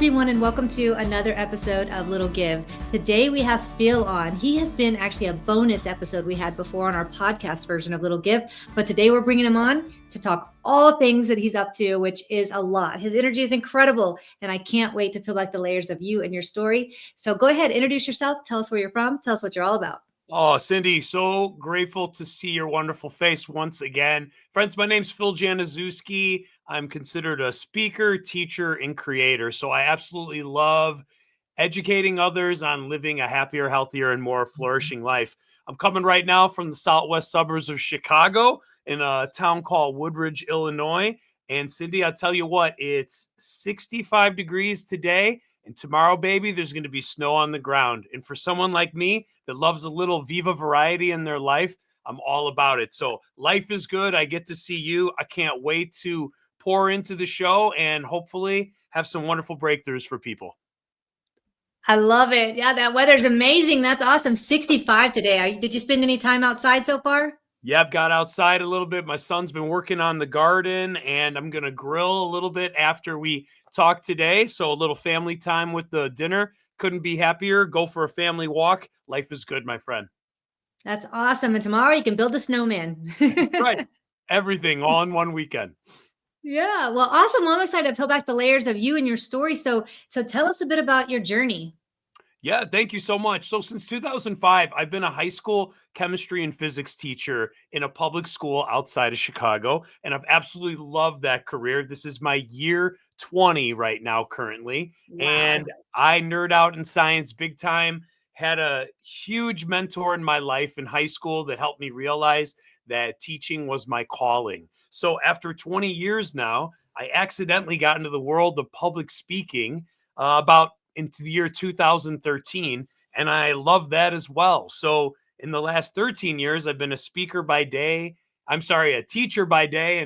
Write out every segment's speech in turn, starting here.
everyone, and welcome to another episode of Little Give. Today we have Phil on. He has been actually a bonus episode we had before on our podcast version of Little Give, but today we're bringing him on to talk all things that he's up to, which is a lot. His energy is incredible, and I can't wait to peel back the layers of you and your story. So go ahead, introduce yourself, tell us where you're from, tell us what you're all about. Oh, Cindy, so grateful to see your wonderful face once again. Friends, my name's Phil Januszewski. I'm considered a speaker, teacher, and creator. So I absolutely love educating others on living a happier, healthier, and more flourishing life. I'm coming right now from the southwest suburbs of Chicago in a town called Woodridge, Illinois. And Cindy, I'll tell you what, it's 65 degrees today. And tomorrow, baby, there's going to be snow on the ground. And for someone like me that loves a little Viva variety in their life, I'm all about it. So life is good. I get to see you. I can't wait to pour into the show and hopefully have some wonderful breakthroughs for people. I love it. Yeah, that weather's amazing. That's awesome. 65 today. Did you spend any time outside so far? Yep, got outside a little bit. My son's been working on the garden, and I'm going to grill a little bit after we talk today. So a little family time with the dinner. Couldn't be happier. Go for a family walk. Life is good, my friend. That's awesome. And tomorrow you can build a snowman. Right. Everything all in one weekend. Yeah. Well, awesome. Well, I'm excited to peel back the layers of you and your story. So tell us a bit about your journey. Yeah, thank you so much. So since 2005, I've been a high school chemistry and physics teacher in a public school outside of Chicago, and I've absolutely loved that career. This is my year 20 right now currently, Wow. And I nerd out in science big time. Had a huge mentor in my life in high school that helped me realize that teaching was my calling. So after 20 years now, I accidentally got into the world of public speaking about into the year 2013, and I love that as well. So in the last 13 years, I've been a teacher by day and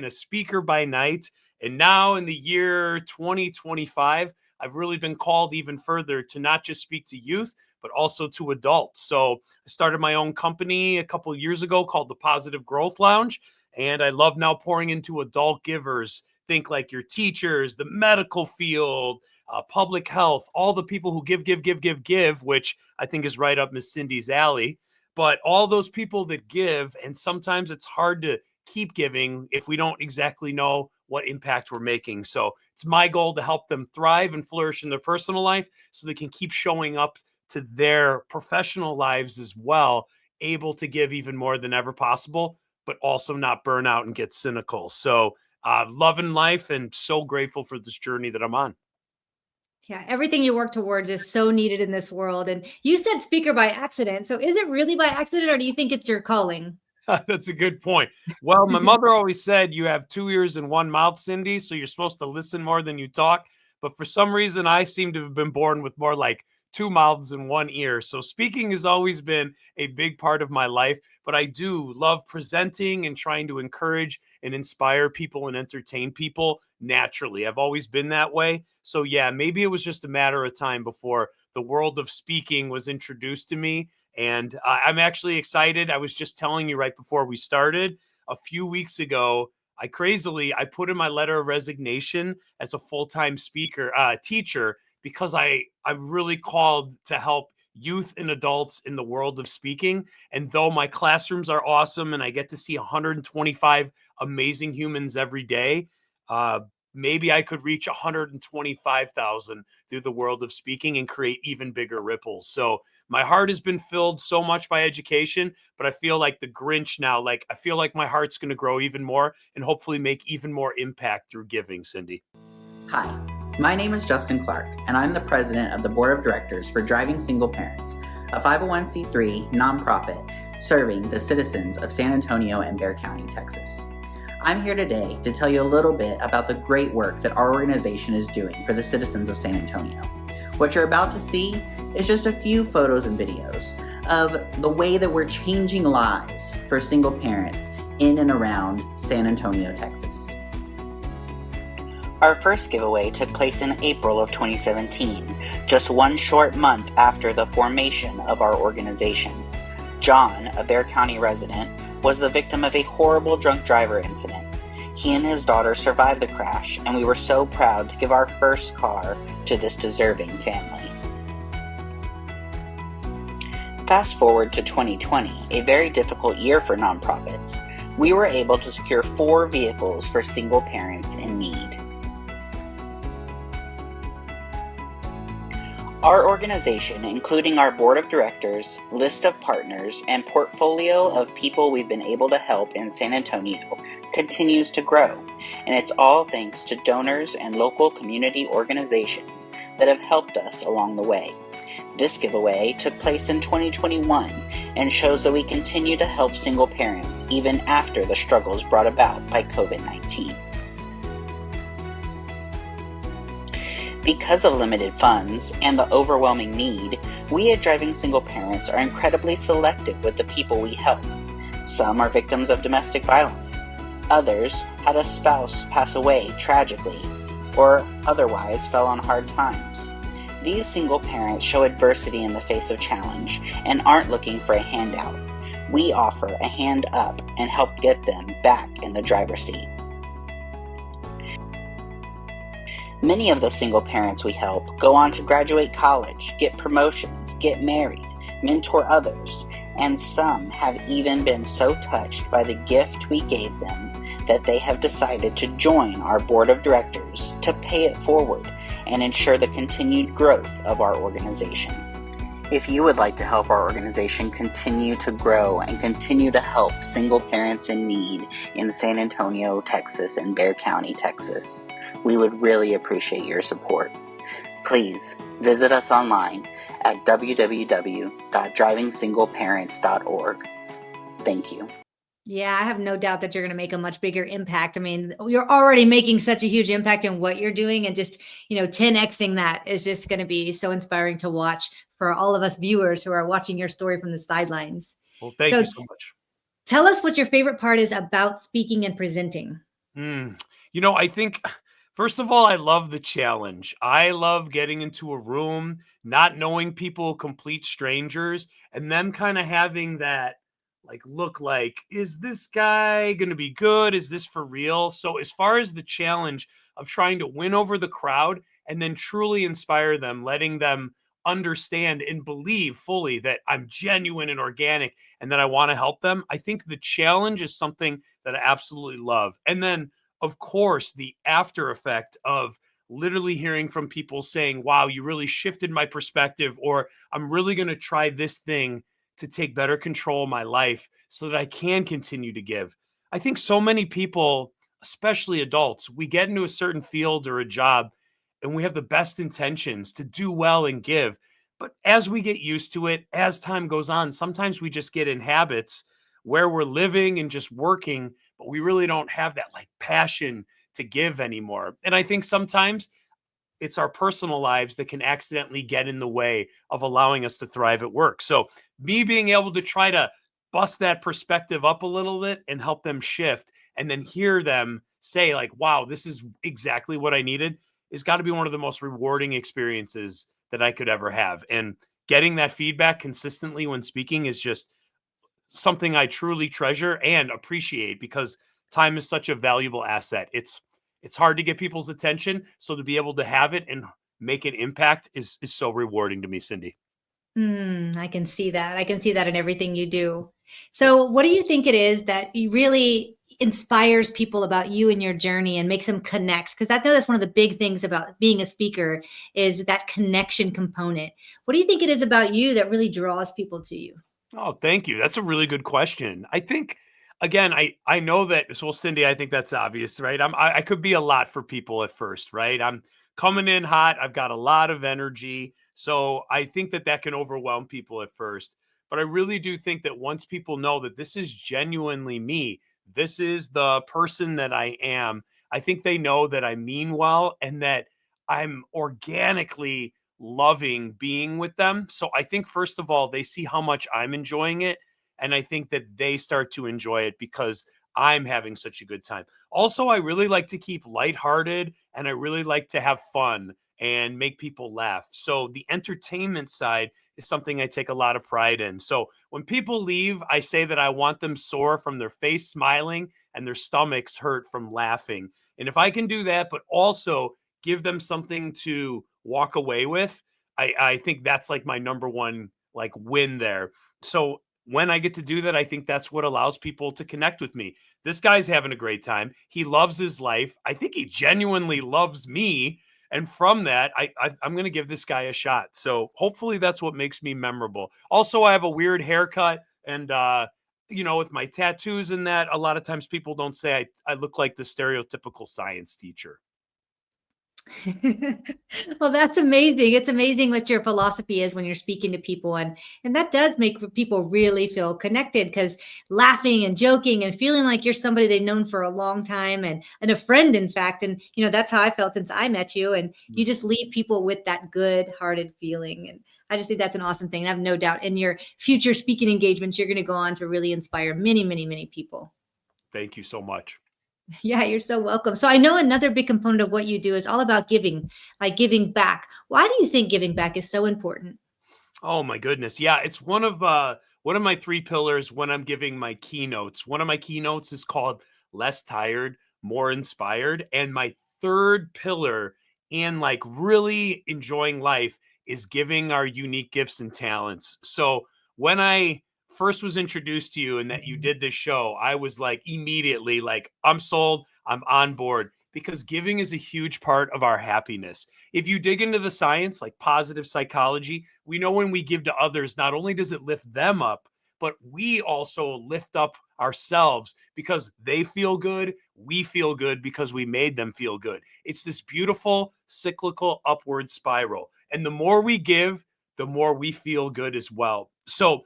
a speaker by night. And now in the year 2025, I've really been called even further to not just speak to youth, but also to adults. So I started my own company a couple of years ago called the Positive Growth Lounge. And I love now pouring into adult givers. Think like your teachers, the medical field, public health, all the people who give, which I think is right up Miss Cindy's alley. But all those people that give, and sometimes it's hard to keep giving if we don't exactly know what impact we're making. So it's my goal to help them thrive and flourish in their personal life so they can keep showing up to their professional lives as well, able to give even more than ever possible, but also not burn out and get cynical. So loving life and so grateful for this journey that I'm on. Yeah, everything you work towards is so needed in this world. And you said speaker by accident. So is it really by accident, or do you think it's your calling? That's a good point. Well, my mother always said you have 2 ears and 1 mouth, Cindy, so you're supposed to listen more than you talk. But for some reason, I seem to have been born with more like 2 mouths and 1 ear. So speaking has always been a big part of my life, but I do love presenting and trying to encourage and inspire people and entertain people naturally. I've always been that way. So yeah, maybe it was just a matter of time before the world of speaking was introduced to me. And I'm actually excited. I was just telling you right before we started, a few weeks ago, I put in my letter of resignation as a full-time teacher, because I'm really called to help youth and adults in the world of speaking. And though my classrooms are awesome and I get to see 125 amazing humans every day, maybe I could reach 125,000 through the world of speaking and create even bigger ripples. So my heart has been filled so much by education, but I feel like the Grinch now, I feel like my heart's going to grow even more and hopefully make even more impact through giving, Cindy. Hi, my name is Justin Clark, and I'm the president of the board of directors for Driving Single Parents, a 501c3 nonprofit serving the citizens of San Antonio and Bexar County, Texas. I'm here today to tell you a little bit about the great work that our organization is doing for the citizens of San Antonio. What you're about to see is just a few photos and videos of the way that we're changing lives for single parents in and around San Antonio, Texas. Our first giveaway took place in April of 2017, just one short month after the formation of our organization. John, a Bexar County resident, was the victim of a horrible drunk driver incident. He and his daughter survived the crash, and we were so proud to give our first car to this deserving family. Fast forward to 2020, a very difficult year for nonprofits. We were able to secure 4 vehicles for single parents in need. Our organization, including our board of directors, list of partners, and portfolio of people we've been able to help in San Antonio, continues to grow, and it's all thanks to donors and local community organizations that have helped us along the way. This giveaway took place in 2021 and shows that we continue to help single parents even after the struggles brought about by COVID-19. Because of limited funds and the overwhelming need, we at Driving Single Parents are incredibly selective with the people we help. Some are victims of domestic violence. Others had a spouse pass away tragically or otherwise fell on hard times. These single parents show adversity in the face of challenge and aren't looking for a handout. We offer a hand up and help get them back in the driver's seat. Many of the single parents we help go on to graduate college, get promotions, get married, mentor others, and some have even been so touched by the gift we gave them that they have decided to join our board of directors to pay it forward and ensure the continued growth of our organization. If you would like to help our organization continue to grow and continue to help single parents in need in San Antonio, Texas, and Bexar County, Texas, we would really appreciate your support. Please visit us online at www.drivingsingleparents.org. Thank you. Yeah, I have no doubt that you're going to make a much bigger impact. I mean, you're already making such a huge impact in what you're doing, and just, 10xing that is just going to be so inspiring to watch for all of us viewers who are watching your story from the sidelines. Well, thank you so much. Tell us what your favorite part is about speaking and presenting. I think, first of all, I love the challenge. I love getting into a room, not knowing people, complete strangers, and them kind of having that look like, is this guy going to be good? Is this for real? So as far as the challenge of trying to win over the crowd and then truly inspire them, letting them understand and believe fully that I'm genuine and organic and that I want to help them, I think the challenge is something that I absolutely love. And then, of course, the after effect of literally hearing from people saying, wow, you really shifted my perspective, or I'm really going to try this thing to take better control of my life so that I can continue to give. I think so many people, especially adults, we get into a certain field or a job and we have the best intentions to do well and give. But as we get used to it, as time goes on, sometimes we just get in habits where we're living and just working, but we really don't have that passion to give anymore. And I think sometimes it's our personal lives that can accidentally get in the way of allowing us to thrive at work. So me being able to try to bust that perspective up a little bit and help them shift and then hear them say wow, this is exactly what I needed, has got to be one of the most rewarding experiences that I could ever have. And getting that feedback consistently when speaking is just something I truly treasure and appreciate, because time is such a valuable asset. It's hard to get people's attention. So to be able to have it and make an impact is so rewarding to me, Cindy. I can see that. I can see that in everything you do. So what do you think it is that really inspires people about you and your journey and makes them connect? Because I know that's one of the big things about being a speaker is that connection component. What do you think it is about you that really draws people to you? Oh, thank you. That's a really good question. I think, again, I know that, so Cindy, I think that's obvious, right? I could be a lot for people at first, right? I'm coming in hot. I've got a lot of energy. So I think that can overwhelm people at first. But I really do think that once people know that this is genuinely me, this is the person that I am, I think they know that I mean well and that I'm organically loving being with them. So I think, first of all, they see how much I'm enjoying it. And I think that they start to enjoy it because I'm having such a good time. Also, I really like to keep lighthearted and I really like to have fun. and make people laugh. So the entertainment side is something I take a lot of pride in. So when people leave, I say that I want them sore from their face smiling and their stomachs hurt from laughing. And if I can do that, but also give them something to walk away with, I think that's like my number one like win there. So when I get to do that, I think that's what allows people to connect with me. This guy's having a great time. He loves his life. I think he genuinely loves me. And from that, I'm going to give this guy a shot. So hopefully that's what makes me memorable. Also, I have a weird haircut and, with my tattoos and that, a lot of times people don't say I look like the stereotypical science teacher. Well, that's amazing. It's amazing what your philosophy is when you're speaking to people. And that does make people really feel connected, because laughing and joking and feeling like you're somebody they've known for a long time, and a friend, in fact. And, that's how I felt since I met you. And you just leave people with that good hearted feeling. And I just think that's an awesome thing. And I have no doubt in your future speaking engagements, you're going to go on to really inspire many, many, many people. Thank you so much. Yeah, you're so welcome. So I know another big component of what you do is all about giving, like giving back. Why do you think giving back is so important? Oh my goodness. Yeah, it's one of my 3 pillars when I'm giving my keynotes. One of my keynotes is called Less Tired, More Inspired, and my third pillar in like really enjoying life is giving our unique gifts and talents. So when I first was introduced to you and that you did this show, I was like immediately like, I'm sold, I'm on board, because giving is a huge part of our happiness. If you dig into the science, like positive psychology, we know when we give to others, not only does it lift them up, but we also lift up ourselves because they feel good. We feel good because we made them feel good. It's this beautiful cyclical upward spiral. And the more we give, the more we feel good as well. So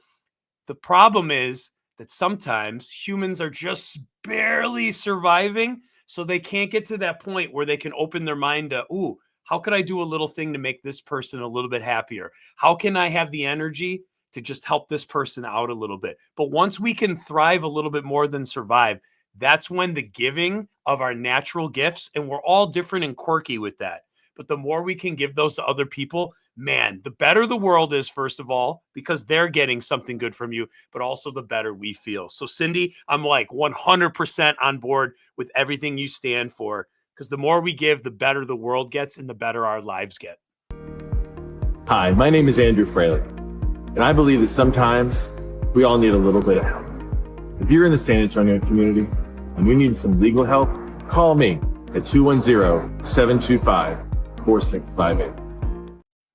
the problem is that sometimes humans are just barely surviving. So they can't get to that point where they can open their mind to, ooh, how could I do a little thing to make this person a little bit happier? How can I have the energy to just help this person out a little bit? But once we can thrive a little bit more than survive, that's when the giving of our natural gifts, and we're all different and quirky with that. But the more we can give those to other people, man, the better the world is, first of all, because they're getting something good from you, but also the better we feel. So, Cindy, I'm like 100% on board with everything you stand for, because the more we give, the better the world gets and the better our lives get. Hi, my name is Andrew Fraley, and I believe that sometimes we all need a little bit of help. If you're in the San Antonio community and you need some legal help, call me at 210-725-4658.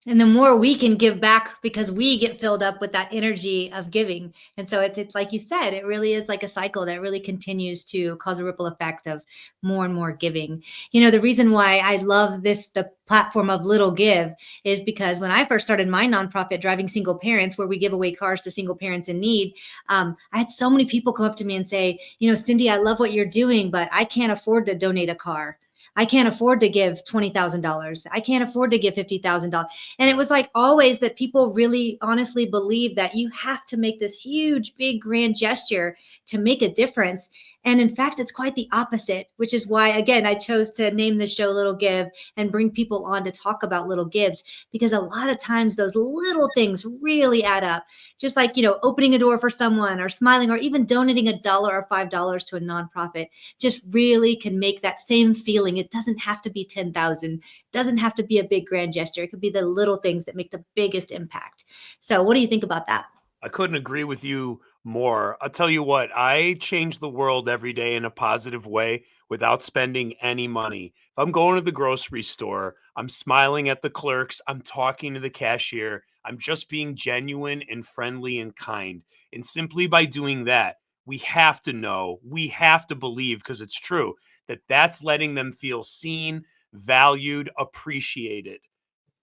And the more we can give back, because we get filled up with that energy of giving. And so it's like you said, it really is like a cycle that really continues to cause a ripple effect of more and more giving. The reason why I love the platform of Little Give, is because when I first started my nonprofit, Driving Single Parents, where we give away cars to single parents in need, I had so many people come up to me and say, Cindy, I love what you're doing, but I can't afford to donate a car. I can't afford to give $20,000. I can't afford to give $50,000. And it was like always that people really honestly believe that you have to make this huge, big, grand gesture to make a difference. And in fact, it's quite the opposite, which is why, again, I chose to name the show Little Give and bring people on to talk about little gives, because a lot of times those little things really add up. Just like, opening a door for someone, or smiling, or even donating $1 or $5 to a nonprofit just really can make that same feeling. It doesn't have to be 10,000, doesn't have to be a big grand gesture. It could be the little things that make the biggest impact. So what do you think about that? I couldn't agree with you more. I'll tell you what, I change the world every day in a positive way without spending any money. If I'm going to the grocery store, I'm smiling at the clerks, I'm talking to the cashier, I'm just being genuine and friendly and kind. And simply by doing that, we have to know, we have to believe, because it's true, that that's letting them feel seen, valued, appreciated.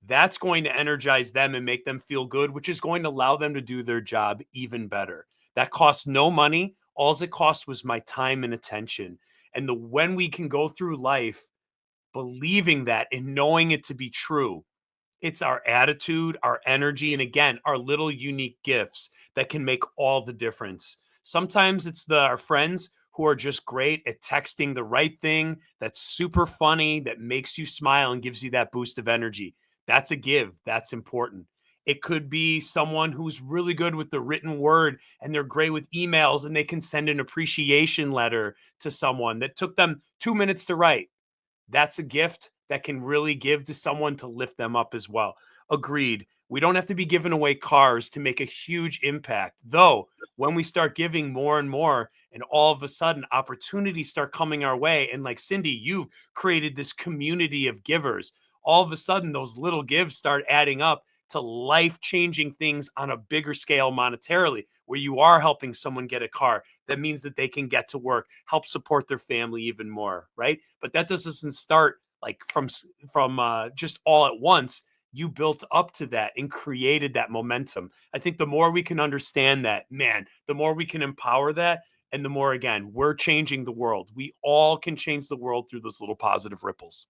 That's going to energize them and make them feel good, which is going to allow them to do their job even better. That costs no money. All it cost was my time and attention. And when we can go through life believing that and knowing it to be true, it's our attitude, our energy, and again, our little unique gifts that can make all the difference. Sometimes it's our friends who are just great at texting the right thing that's super funny, that makes you smile and gives you that boost of energy. That's a give. That's important. It could be someone who's really good with the written word and they're great with emails and they can send an appreciation letter to someone that took them 2 minutes to write. That's a gift that can really give to someone to lift them up as well. Agreed. We don't have to be giving away cars to make a huge impact. Though, when we start giving more and more, and all of a sudden opportunities start coming our way, and like Cindy, you created this community of givers. All of a sudden, those little gives start adding up to life-changing things on a bigger scale monetarily, where you are helping someone get a car. That means that they can get to work, help support their family even more, right? But that doesn't start like from just all at once. You built up to that and created that momentum. I think the more we can understand that, man, the more we can empower that. And the more, again, we're changing the world. We all can change the world through those little positive ripples.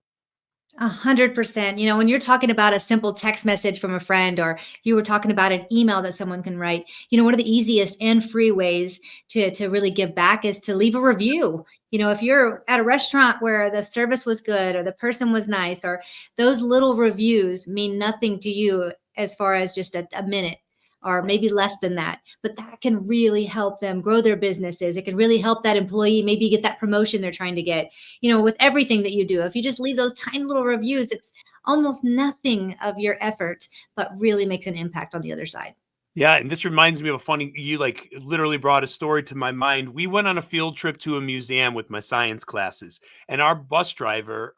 100%. When you're talking about a simple text message from a friend, or you were talking about an email that someone can write, one of the easiest and free ways to really give back is to leave a review. If you're at a restaurant where the service was good or the person was nice, or those little reviews mean nothing to you as far as just a minute or maybe less than that, but that can really help them grow their businesses. It can really help that employee maybe get that promotion they're trying to get. With everything that you do, if you just leave those tiny little reviews, it's almost nothing of your effort, but really makes an impact on the other side. Yeah, and this reminds me of a funny, you like literally brought a story to my mind. We went on a field trip to a museum with my science classes, and our bus driver,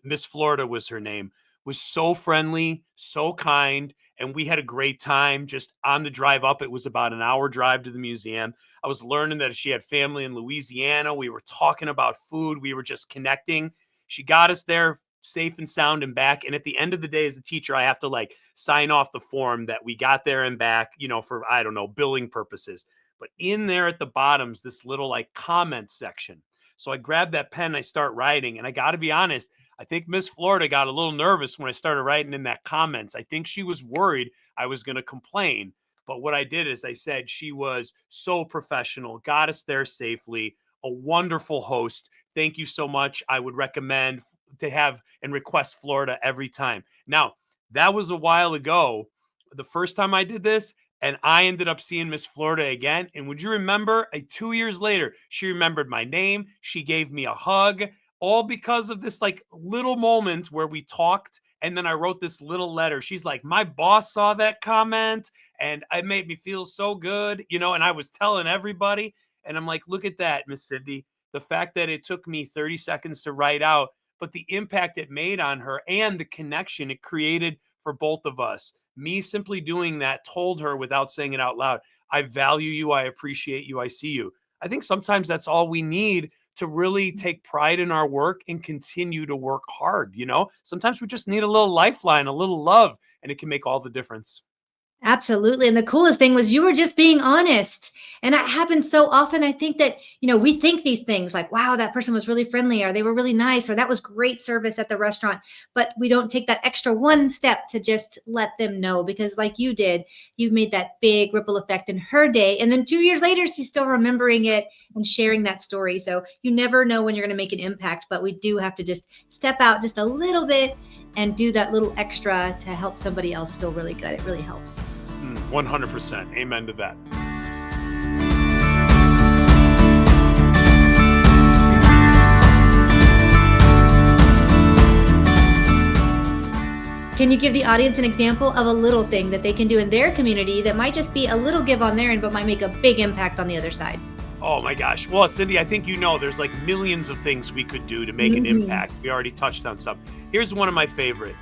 Miss Florida was her name, was so friendly, so kind, and we had a great time just on the drive up. It was about an hour drive to the museum. I was learning that she had family in Louisiana. We were talking about food. We were just connecting. She got us there safe and sound and back. And at the end of the day, as a teacher, I have to like sign off the form that we got there and back, for, I don't know, billing purposes. But in there at the bottom's this little like comment section. So I grabbed that pen, I start writing, and I got to be honest, I think Miss Florida got a little nervous when I started writing in that comments. I think she was worried I was going to complain. But what I did is I said she was so professional, got us there safely, a wonderful host. Thank you so much. I would recommend to have and request Florida every time. Now, that was a while ago, the first time I did this, and I ended up seeing Miss Florida again. And would you remember, 2 years later, she remembered my name. She gave me a hug, all because of this like little moment where we talked. And then I wrote this little letter. She's like, my boss saw that comment and it made me feel so good, and I was telling everybody. And I'm like, look at that, Miss Cindy. The fact that it took me 30 seconds to write out, but the impact it made on her and the connection it created for both of us. Me simply doing that told her without saying it out loud, I value you, I appreciate you, I see you. I think sometimes that's all we need to really take pride in our work and continue to work hard. Sometimes we just need a little lifeline, a little love, and it can make all the difference. Absolutely. And the coolest thing was you were just being honest. And that happens so often. I think that, we think these things like, wow, that person was really friendly, or they were really nice, or that was great service at the restaurant. But we don't take that extra one step to just let them know, because like you did, you made that big ripple effect in her day. And then 2 years later, she's still remembering it and sharing that story. So you never know when you're going to make an impact, but we do have to just step out just a little bit and do that little extra to help somebody else feel really good. It really helps. 100%. Amen to that. Can you give the audience an example of a little thing that they can do in their community that might just be a little give on their end, but might make a big impact on the other side? Oh my gosh. Well, Cindy, I think there's like millions of things we could do to make an impact. We already touched on some. Here's one of my favorite.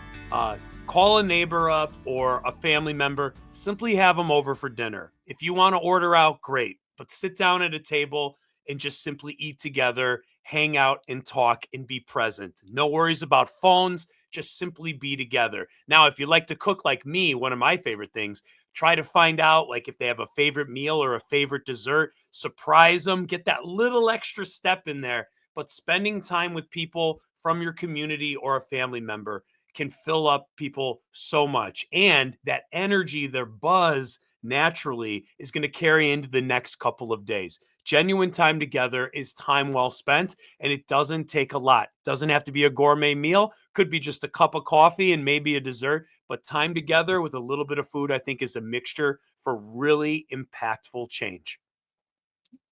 Call a neighbor up or a family member. Simply have them over for dinner. If you want to order out, great. But sit down at a table and just simply eat together, hang out and talk and be present. No worries about phones. Just simply be together. Now, if you like to cook like me, one of my favorite things, try to find out like if they have a favorite meal or a favorite dessert, surprise them, get that little extra step in there. But spending time with people from your community or a family member can fill up people so much. And that energy, their buzz naturally is going to carry into the next couple of days. Genuine time together is time well spent, and it doesn't take a lot. Doesn't have to be a gourmet meal. Could be just a cup of coffee and maybe a dessert, but time together with a little bit of food, I think, is a mixture for really impactful change.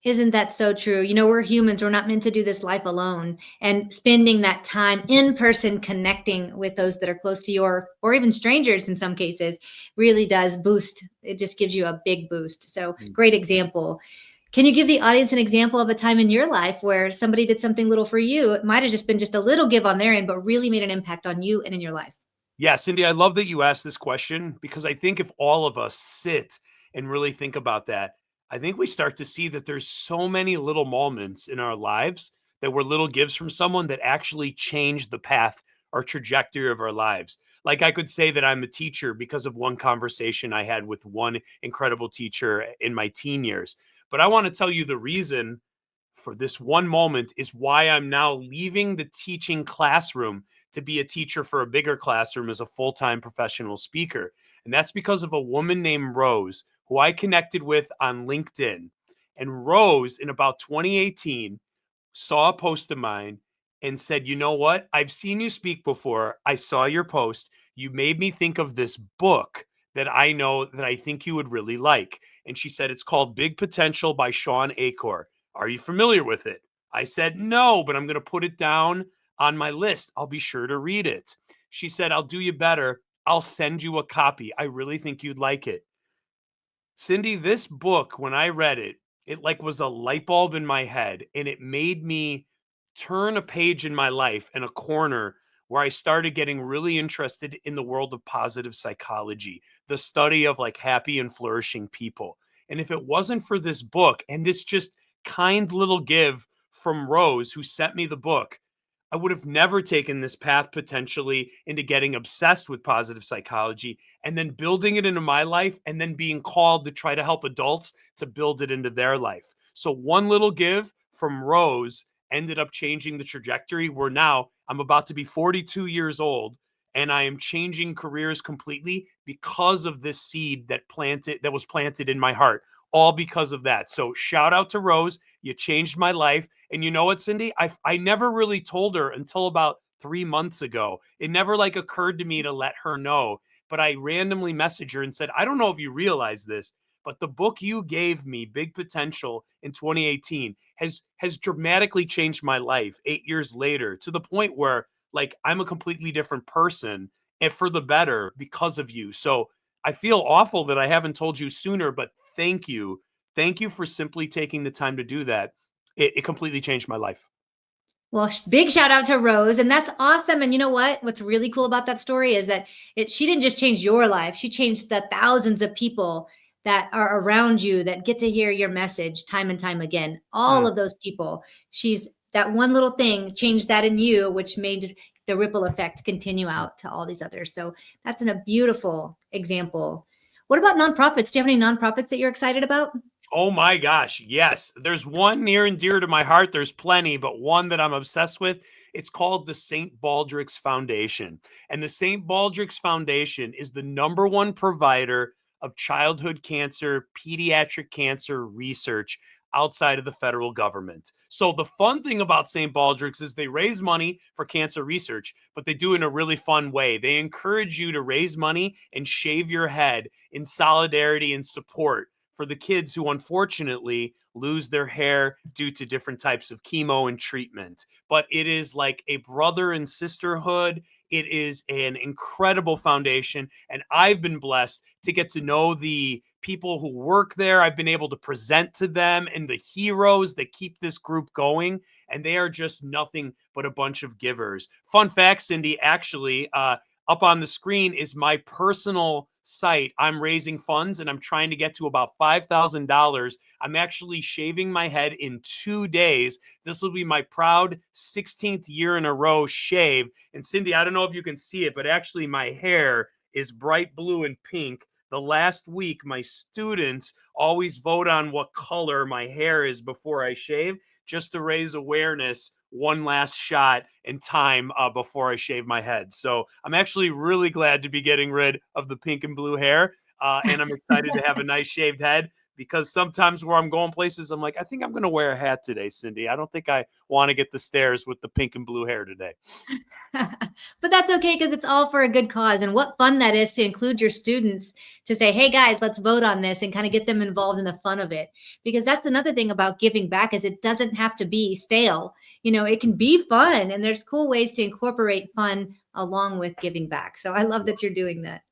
Isn't that so true? We're humans. We're not meant to do this life alone. And spending that time in person connecting with those that are close to you or even strangers in some cases really does boost. It just gives you a big boost. So great example. Can you give the audience an example of a time in your life where somebody did something little for you? It might have just been just a little give on their end, but really made an impact on you and in your life. Yeah, Cindy, I love that you asked this question because I think if all of us sit and really think about that, I think we start to see that there's so many little moments in our lives that were little gifts from someone that actually changed the path or trajectory of our lives. Like I could say that I'm a teacher because of one conversation I had with one incredible teacher in my teen years. But I want to tell you the reason for this one moment is why I'm now leaving the teaching classroom to be a teacher for a bigger classroom as a full-time professional speaker. And that's because of a woman named Rose, who I connected with on LinkedIn. And Rose, in about 2018, saw a post of mine and said, "You know what? I've seen you speak before. I saw your post. You made me think of this book that I know that I think you would really like." And she said, "It's called Big Potential by Sean Acor. Are you familiar with it?" I said, "No, but I'm going to put it down on my list. I'll be sure to read it." She said, "I'll do you better. I'll send you a copy. I really think you'd like it." Cindy, this book, when I read it, it like was a light bulb in my head and it made me turn a page in my life and a corner where I started getting really interested in the world of positive psychology, the study of like happy and flourishing people. And if it wasn't for this book and this just kind little give from Rose, who sent me the book, I would have never taken this path potentially into getting obsessed with positive psychology and then building it into my life and then being called to try to help adults to build it into their life. So one little give from Rose ended up changing the trajectory where now I'm about to be 42 years old and I am changing careers completely because of this seed that was planted in my heart, all because of that. So shout out to Rose. You changed my life. And you know what, Cindy? I never really told her until about 3 months ago. It never like occurred to me to let her know, but I randomly messaged her and said, "I don't know if you realize this, but the book you gave me, Big Potential, in 2018 has dramatically changed my life 8 years later to the point where like I'm a completely different person and for the better because of you." So I feel awful that I haven't told you sooner, but thank you. Thank you for simply taking the time to do that. It completely changed my life. Well, big shout out to Rose, and that's awesome. And you know what? What's really cool about that story is that she didn't just change your life; she changed the thousands of people that are around you that get to hear your message time and time again. All Mm. of those people, she's that one little thing changed that in you, which made the ripple effect continue out to all these others. So that's a beautiful example. What about nonprofits? Do you have any nonprofits that you're excited about? Oh my gosh, yes. There's one near and dear to my heart. There's plenty, but one that I'm obsessed with. It's called the St. Baldrick's Foundation. And the St. Baldrick's Foundation is the number one provider of childhood cancer, pediatric cancer research outside of the federal government. So the fun thing about St. Baldrick's is they raise money for cancer research, but they do it in a really fun way. They encourage you to raise money and shave your head in solidarity and support for the kids who unfortunately lose their hair due to different types of chemo and treatment. But it is like a brother and sisterhood. It is an incredible foundation. And I've been blessed to get to know the people who work there. I've been able to present to them and the heroes that keep this group going. And they are just nothing but a bunch of givers. Fun fact, Cindy, actually, up on the screen is my personal site. I'm raising funds and I'm trying to get to about $5,000. I'm actually shaving my head in 2 days. This will be my proud 16th year in a row shave. And Cindy, I don't know if you can see it, but actually my hair is bright blue and pink. The last week, my students always vote on what color my hair is before I shave, just to raise awareness one last shot and time before I shave my head. So I'm actually really glad to be getting rid of the pink and blue hair. And I'm excited to have a nice shaved head, because sometimes where I'm going places, I'm like, I think I'm going to wear a hat today, Cindy. I don't think I want to get the stares with the pink and blue hair today. But that's okay, because it's all for a good cause. And what fun that is to include your students to say, hey guys, let's vote on this, and kind of get them involved in the fun of it. Because that's another thing about giving back, is it doesn't have to be stale. It can be fun, and there's cool ways to incorporate fun along with giving back. So I love that you're doing that.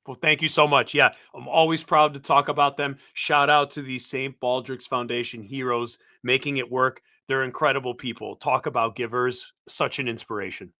Well, thank you so much. Yeah, I'm always proud to talk about them. Shout out to the St. Baldrick's Foundation heroes making it work. They're incredible people. Talk about givers. Such an inspiration.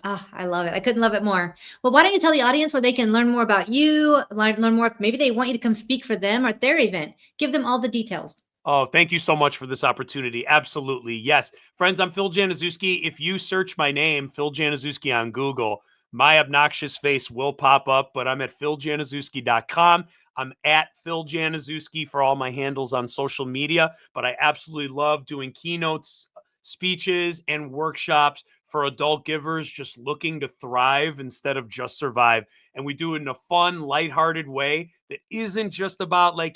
Oh, I love it. I couldn't love it more. Well, why don't you tell the audience where they can learn more about you, learn more. Maybe they want you to come speak for them or at their event. Give them all the details. Oh, thank you so much for this opportunity. Absolutely. Yes. Friends, I'm Phil Januszewski. If you search my name, Phil Januszewski, on Google, my obnoxious face will pop up, but I'm at philjanuszewski.com. I'm at Phil Januszewski for all my handles on social media, but I absolutely love doing keynotes, speeches, and workshops for adult givers just looking to thrive instead of just survive. And we do it in a fun, lighthearted way that isn't just about, like,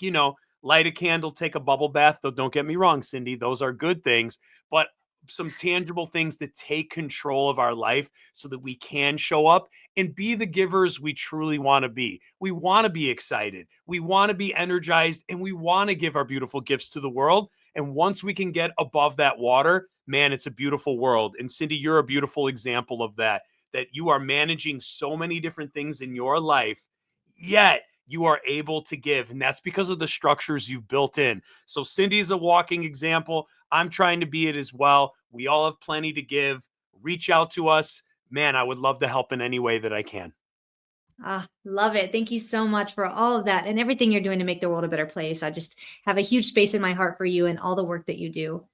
light a candle, take a bubble bath. Though don't get me wrong, Cindy, those are good things, but some tangible things that take control of our life so that we can show up and be the givers we truly want to be. We want to be excited. We want to be energized, and we want to give our beautiful gifts to the world. And once we can get above that water, man, it's a beautiful world. And Cindy, you're a beautiful example of that you are managing so many different things in your life, yet you are able to give. And that's because of the structures you've built in. So Cindy's a walking example. I'm trying to be it as well. We all have plenty to give. Reach out to us. Man, I would love to help in any way that I can. Love it. Thank you so much for all of that and everything you're doing to make the world a better place. I just have a huge space in my heart for you and all the work that you do.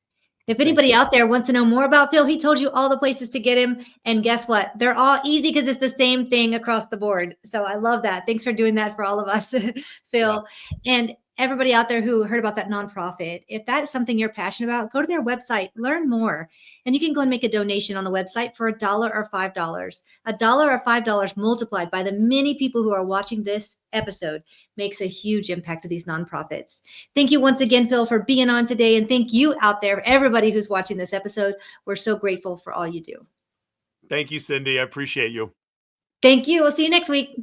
If anybody out there wants to know more about Phil, he told you all the places to get him. And guess what? They're all easy because it's the same thing across the board. So I love that. Thanks for doing that for all of us, Phil. Yeah. And everybody out there who heard about that nonprofit, if that is something you're passionate about, go to their website, learn more. And you can go and make a donation on the website for $1 or $5. $1 or $5 multiplied by the many people who are watching this episode makes a huge impact to these nonprofits. Thank you once again, Phil, for being on today. And thank you out there, everybody who's watching this episode. We're so grateful for all you do. Thank you, Cindy. I appreciate you. Thank you. We'll see you next week.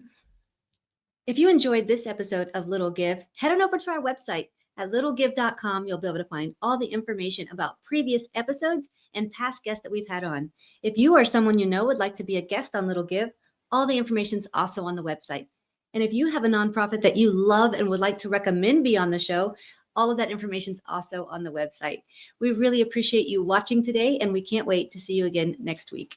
If you enjoyed this episode of Little Give, head on over to our website at littlegive.com. You'll be able to find all the information about previous episodes and past guests that we've had on. If you or someone you know would like to be a guest on Little Give, all the information is also on the website. And if you have a nonprofit that you love and would like to recommend be on the show, all of that information is also on the website. We really appreciate you watching today, and we can't wait to see you again next week.